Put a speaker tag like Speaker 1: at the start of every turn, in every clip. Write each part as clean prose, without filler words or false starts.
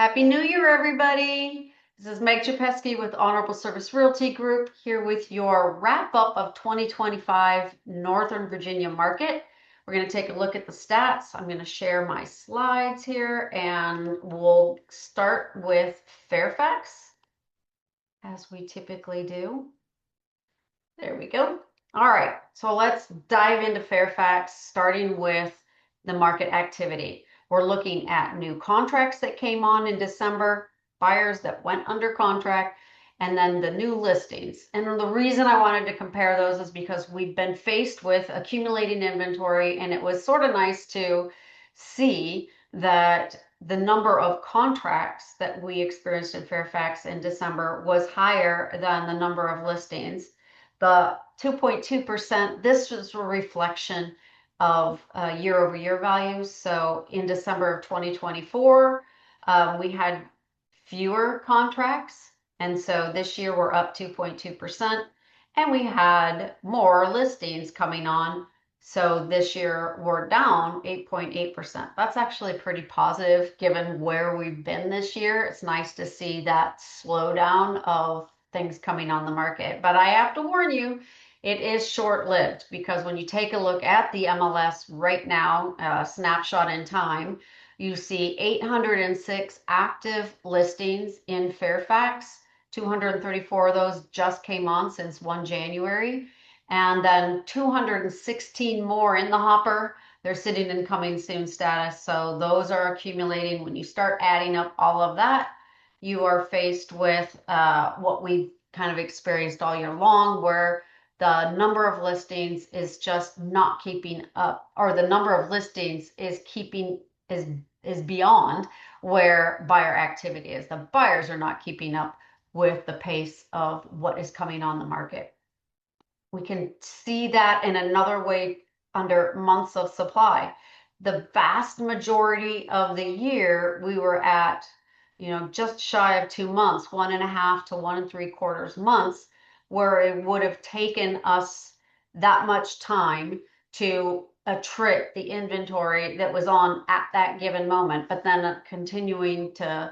Speaker 1: Happy New Year, everybody. This is Meg Czapiewski with Honorable Service Realty Group here with your wrap up of 2025 Northern Virginia market. We're going to take a look at the stats. I'm going to share my slides here and we'll start with Fairfax as we typically do. There we go. All right, so let's dive into Fairfax, starting with the market activity. We're looking at new contracts that came on in December, buyers that went under contract, and then the new listings. And the reason I wanted to compare those is because we've been faced with accumulating inventory, and it was sort of nice to see that the number of contracts that we experienced in Fairfax in December was higher than the number of listings. The 2.2%, this was a reflection of year-over-year values. So in December of 2024, we had fewer contracts. And so this year we're up 2.2%. And we had more listings coming on. So this year we're down 8.8%. That's actually pretty positive given where we've been this year. It's nice to see that slowdown of things coming on the market. But I have to warn you, it is short-lived because when you take a look at the MLS right now, snapshot in time, you see 806 active listings in Fairfax. 234 of those just came on since 1 January. And then 216 more in the hopper. They're sitting in coming soon status. So those are accumulating. When you start adding up all of that, you are faced with what we've kind of experienced all year long, where the number of listings is just not keeping up, or the number of listings is beyond where buyer activity is. The buyers are not keeping up with the pace of what is coming on the market. We can see that in another way under months of supply. The vast majority of the year we were at just shy of 2 months, 1.5 to 1 3/4 months, where it would have taken us that much time to attrit the inventory that was on at that given moment, but then continuing to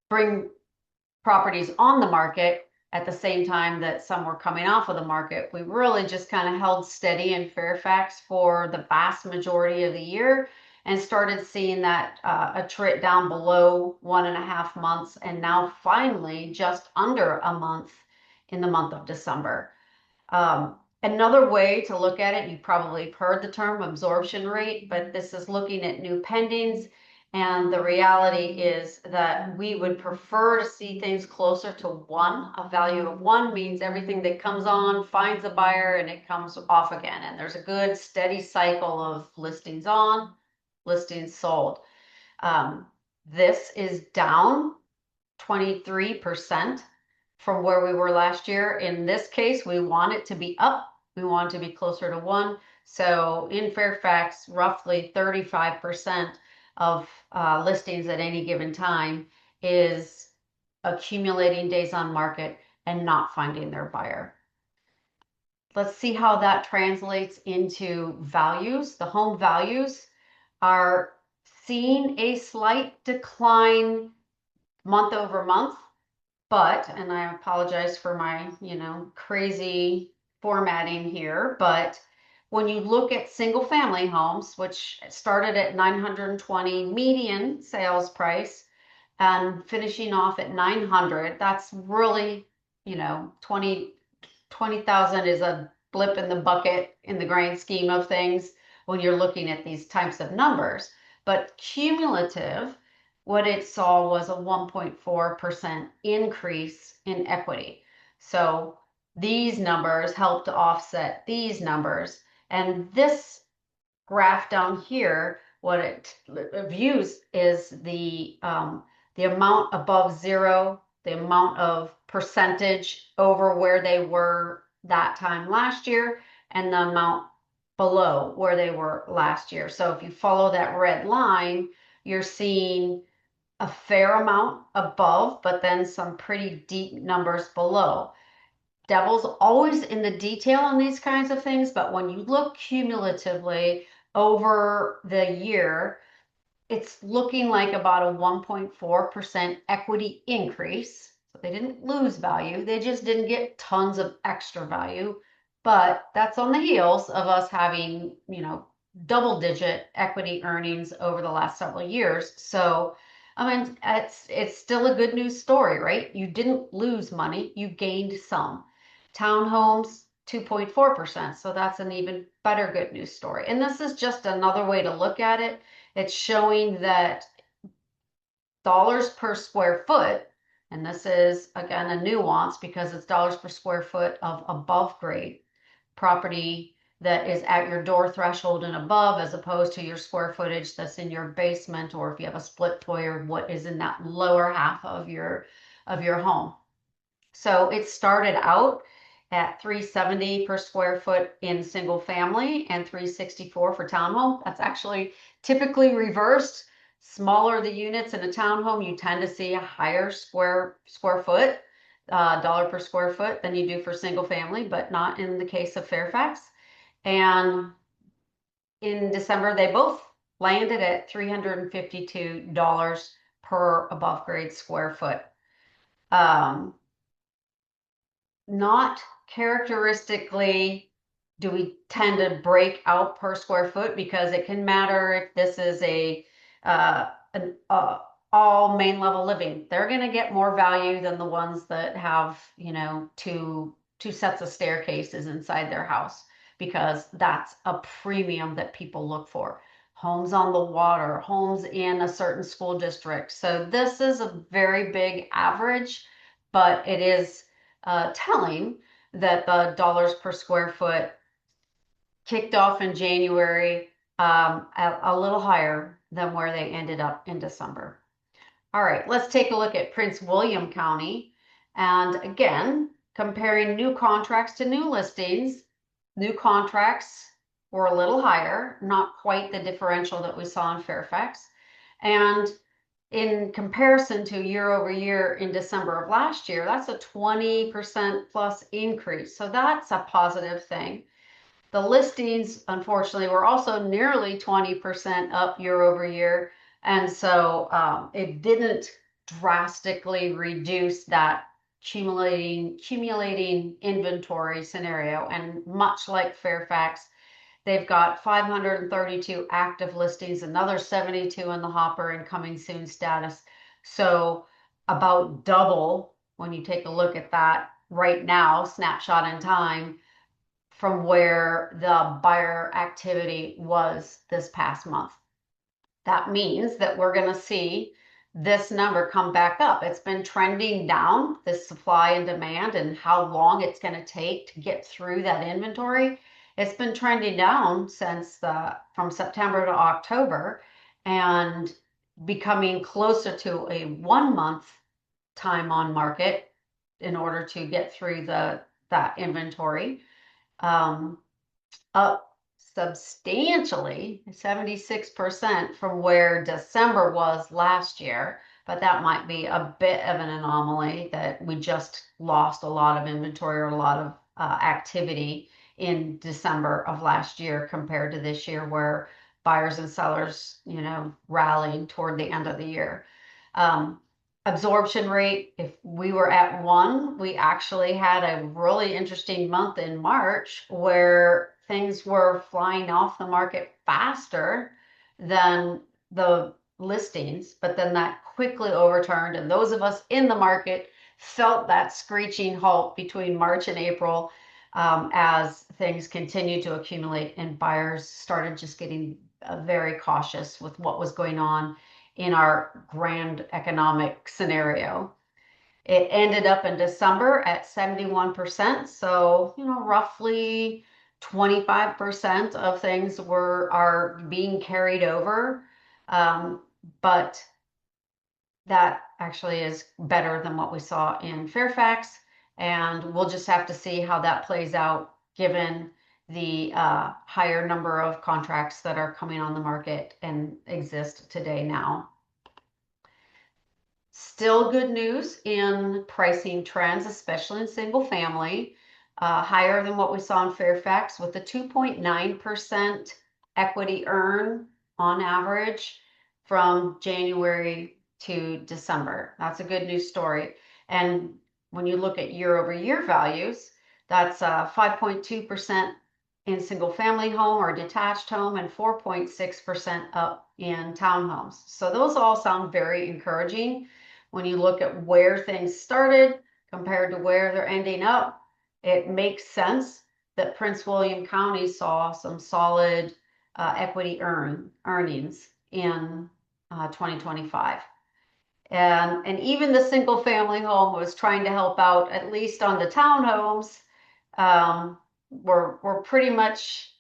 Speaker 1: bring properties on the market at the same time that some were coming off of the market. We really just kind of held steady in Fairfax for the vast majority of the year and started seeing that attrit down below 1.5 months, and now finally just under a month in the month of December. Another way to look at it, you probably have heard the term absorption rate, but this is looking at new pendings. And the reality is that we would prefer to see things closer to 1. A value of 1 means everything that comes on finds a buyer and it comes off again. And there's a good steady cycle of listings on, listings sold. This is down 23% from where we were last year. In this case, we want it to be up. We want it to be closer to 1. So in Fairfax, roughly 35% of listings at any given time is accumulating days on market and not finding their buyer. Let's see how that translates into values. The home values are seeing a slight decline month over month, but, and I apologize for my, crazy formatting here, but when you look at single family homes, which started at 920 median sales price and finishing off at 900, that's really, 20,000 is a blip in the bucket in the grand scheme of things when you're looking at these types of numbers. But cumulative, what it saw was a 1.4% increase in equity. So these numbers help to offset these numbers. And this graph down here, what it views is the amount above zero, the amount of percentage over where they were that time last year, and the amount below where they were last year. So if you follow that red line, you're seeing a fair amount above, but then some pretty deep numbers below. Devil's always in the detail on these kinds of things, but when you look cumulatively over the year, it's looking like about a 1.4% equity increase. So they didn't lose value, they just didn't get tons of extra value. But that's on the heels of us having, double-digit equity earnings over the last several years. So, I mean, it's still a good news story, right? You didn't lose money, you gained some. Townhomes, 2.4%. So that's an even better good news story. And this is just another way to look at it. It's showing that dollars per square foot, and this is again a nuance because it's dollars per square foot of above grade property that is at your door threshold and above, as opposed to your square footage that's in your basement, or if you have a split foyer, what is in that lower half of your home. So it started out at 370 per square foot in single family and 364 for townhome. That's actually typically reversed. Smaller the units in a townhome, you tend to see a higher square foot, dollar per square foot than you do for single family, but not in the case of Fairfax. And in December, they both landed at $352 per above grade square foot. Not characteristically do we tend to break out per square foot, because it can matter if this is an all main level living. They're going to get more value than the ones that have, two sets of staircases inside their house, because that's a premium that people look for. Homes on the water, homes in a certain school district. So this is a very big average, but it is telling that the dollars per square foot kicked off in January a little higher than where they ended up in December. All right, let's take a look at Prince William County. And again, comparing new contracts to new listings, new contracts were a little higher, not quite the differential that we saw in Fairfax. And in comparison to year over year in December of last year, that's a 20% plus increase. So that's a positive thing. The listings, unfortunately, were also nearly 20% up year over year. And so it didn't drastically reduce that accumulating inventory scenario. And much like Fairfax, they've got 532 active listings, another 72 in the hopper and coming soon status. So about double when you take a look at that right now, snapshot in time, from where the buyer activity was this past month. That means that we're going to see this number come back up. It's been trending down, this supply and demand, and how long it's going to take to get through that inventory. It's been trending down since from September to October, and becoming closer to a 1 month time on market in order to get through that inventory. Up substantially, 76% from where December was last year. But that might be a bit of an anomaly, that we just lost a lot of inventory or a lot of activity in December of last year compared to this year, where buyers and sellers, rallied toward the end of the year. Absorption rate, if we were at 1, we actually had a really interesting month in March where things were flying off the market faster than the listings, but then that quickly overturned, and those of us in the market felt that screeching halt between March and April, as things continued to accumulate and buyers started just getting very cautious with what was going on in our grand economic scenario. It ended up in December at 71%. So, roughly 25% of things are being carried over. But that actually is better than what we saw in Fairfax. And we'll just have to see how that plays out, given the higher number of contracts that are coming on the market and exist today now. Still good news in pricing trends, especially in single family, higher than what we saw in Fairfax, with a 2.9% equity earn on average. from January to December. That's a good news story. And when you look at year over year values, that's 5.2% in single family home or detached home and 4.6% up in townhomes. So those all sound very encouraging when you look at where things started compared to where they're ending up. It makes sense that Prince William County saw some solid equity earnings in 2025. And even the single family home was trying to help out, at least on the townhomes. We're pretty much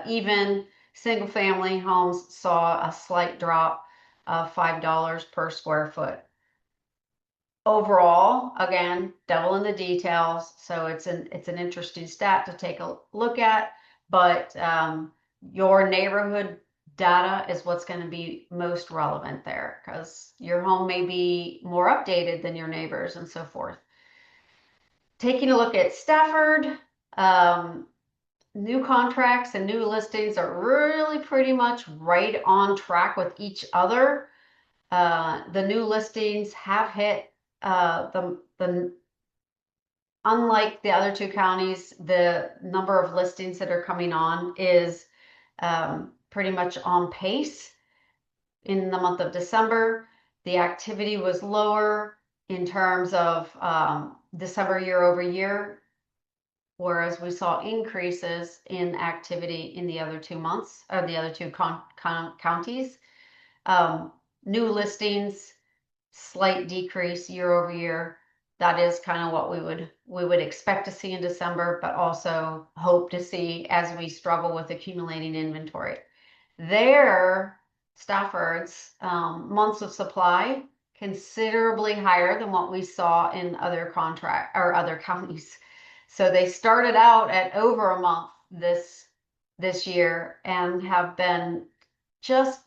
Speaker 1: even. Single family homes saw a slight drop of $5 per square foot. Overall, again, devil in the details. So it's an interesting stat to take a look at, but your neighborhood data is what's going to be most relevant there, because your home may be more updated than your neighbors and so forth. Taking a look at Stafford, new contracts and new listings are really pretty much right on track with each other. The new listings have hit unlike the other two counties, the number of listings that are coming on is pretty much on pace. In the month of December, the activity was lower in terms of December year over year, whereas we saw increases in activity in the other 2 months, or the other two counties. New listings, slight decrease year over year. That is kind of what we would expect to see in December, but also hope to see as we struggle with accumulating inventory. There, Stafford's months of supply considerably higher than what we saw in other counties. So they started out at over a month this year and have been just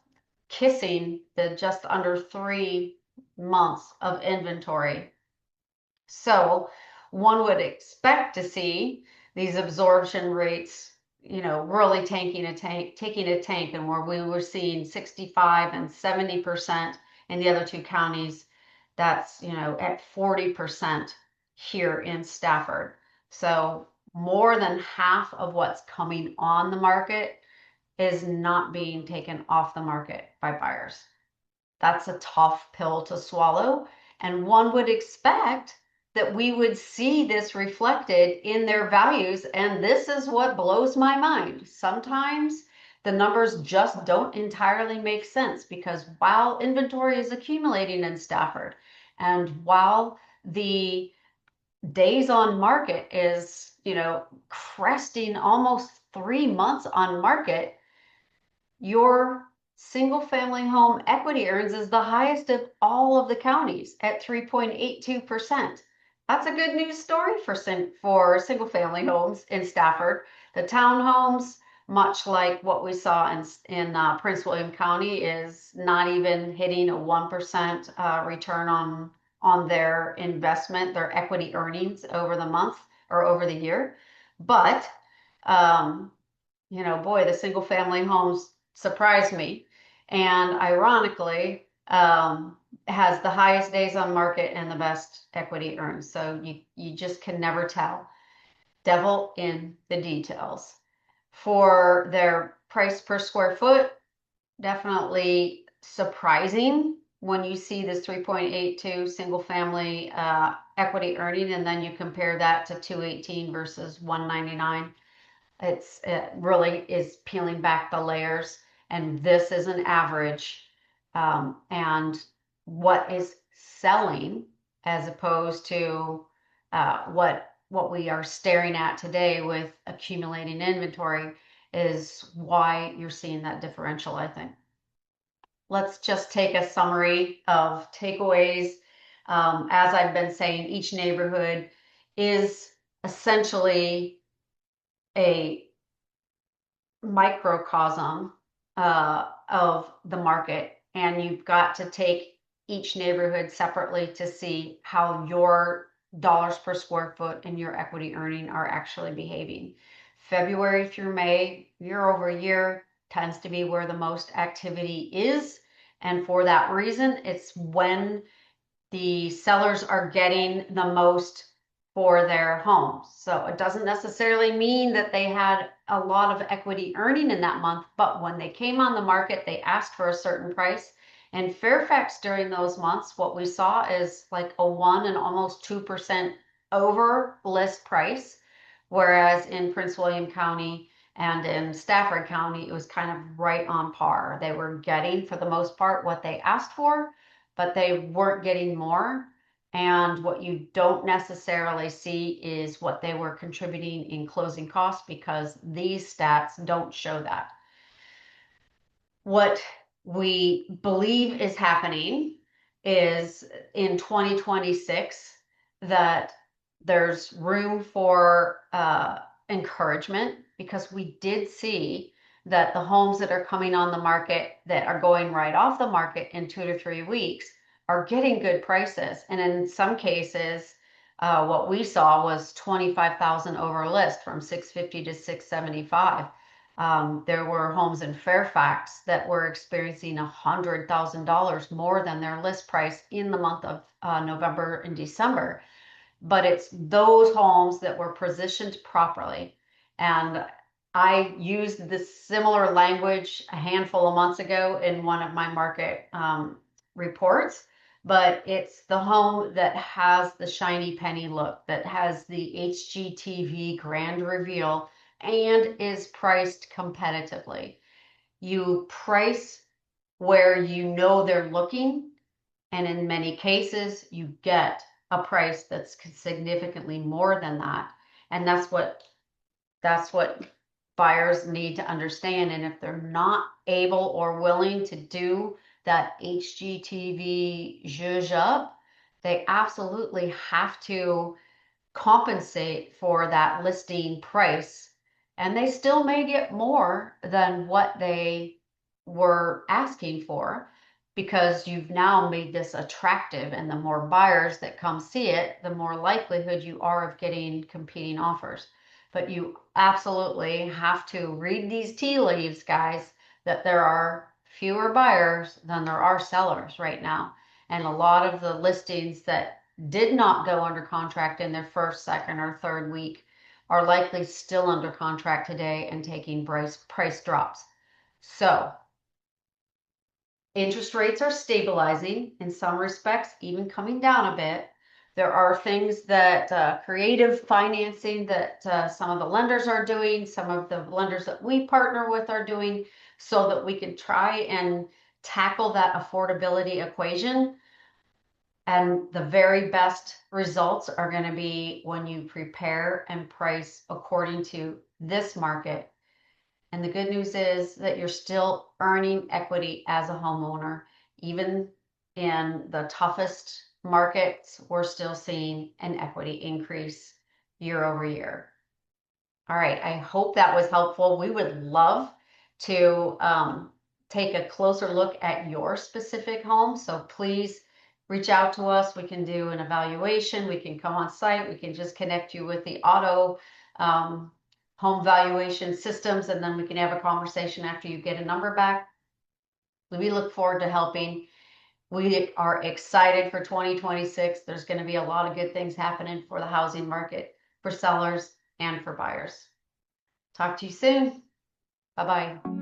Speaker 1: kissing the just under 3 months of inventory. So one would expect to see these absorption rates, really taking a tank, and where we were seeing 65 and 70% in the other two counties, that's, at 40% here in Stafford. So more than half of what's coming on the market is not being taken off the market by buyers. That's a tough pill to swallow, and one would expect that we would see this reflected in their values, and this is what blows my mind. Sometimes the numbers just don't entirely make sense, because while inventory is accumulating in Stafford, and while the days on market is, cresting almost 3 months on market, your single family home equity earns is the highest of all of the counties at 3.82%. That's a good news story for single family homes in Stafford. The townhomes, much like what we saw in Prince William County, is not even hitting a 1% return on their investment, their equity earnings over the month or over the year. But boy, the single family homes surprised me, and ironically has the highest days on market and the best equity earns. So you just can never tell. Devil in the details. For their price per square foot, definitely surprising when you see this 3.82 single family equity earning, and then you compare that to 218 versus 199. It really is peeling back the layers, and this is an average, and what is selling as opposed to what we are staring at today with accumulating inventory is why you're seeing that differential, I think. Let's just take a summary of takeaways. As I've been saying, each neighborhood is essentially a microcosm of the market, and you've got to take each neighborhood separately to see how your dollars per square foot and your equity earning are actually behaving. February through May, year over year, tends to be where the most activity is, And for that reason, it's when the sellers are getting the most for their homes. So it doesn't necessarily mean that they had a lot of equity earning in that month, but when they came on the market, they asked for a certain price. And Fairfax during those months, what we saw is like a 1 and almost 2% over list price. Whereas in Prince William County and in Stafford County, it was kind of right on par. They were getting, for the most part, what they asked for, but they weren't getting more. And what you don't necessarily see is what they were contributing in closing costs, because these stats don't show that. What we believe is happening is in 2026 that there's room for encouragement, because we did see that the homes that are coming on the market that are going right off the market in 2 to 3 weeks are getting good prices. And in some cases, what we saw was 25,000 over list, from 650 to 675. There were homes in Fairfax that were experiencing $100,000 more than their list price in the month of November and December. But it's those homes that were positioned properly. And I used this similar language a handful of months ago in one of my market reports, but it's the home that has the shiny penny look, that has the HGTV grand reveal, and is priced competitively. You price where you know they're looking, and in many cases, you get a price that's significantly more than that. And that's what buyers need to understand. And if they're not able or willing to do that HGTV zhuzh up, they absolutely have to compensate for that listing price. And they still may get more than what they were asking for, because you've now made this attractive, and the more buyers that come see it, the more likelihood you are of getting competing offers. But you absolutely have to read these tea leaves, guys, that there are fewer buyers than there are sellers right now. And a lot of the listings that did not go under contract in their first, second, or third week are likely still under contract today and taking price drops. So interest rates are stabilizing in some respects, even coming down a bit. There are things that creative financing that some of the lenders are doing, some of the lenders that we partner with are doing, so that we can try and tackle that affordability equation. And the very best results are going to be when you prepare and price according to this market. And the good news is that you're still earning equity as a homeowner. Even in the toughest markets, we're still seeing an equity increase year over year. All right, I hope that was helpful. We would love to take a closer look at your specific home. So please reach out to us. We can do an evaluation. We can come on site. We can just connect you with the auto home valuation systems, and then we can have a conversation after you get a number back. We look forward to helping. We are excited for 2026. There's going to be a lot of good things happening for the housing market, for sellers and for buyers. Talk to you soon. Bye-bye.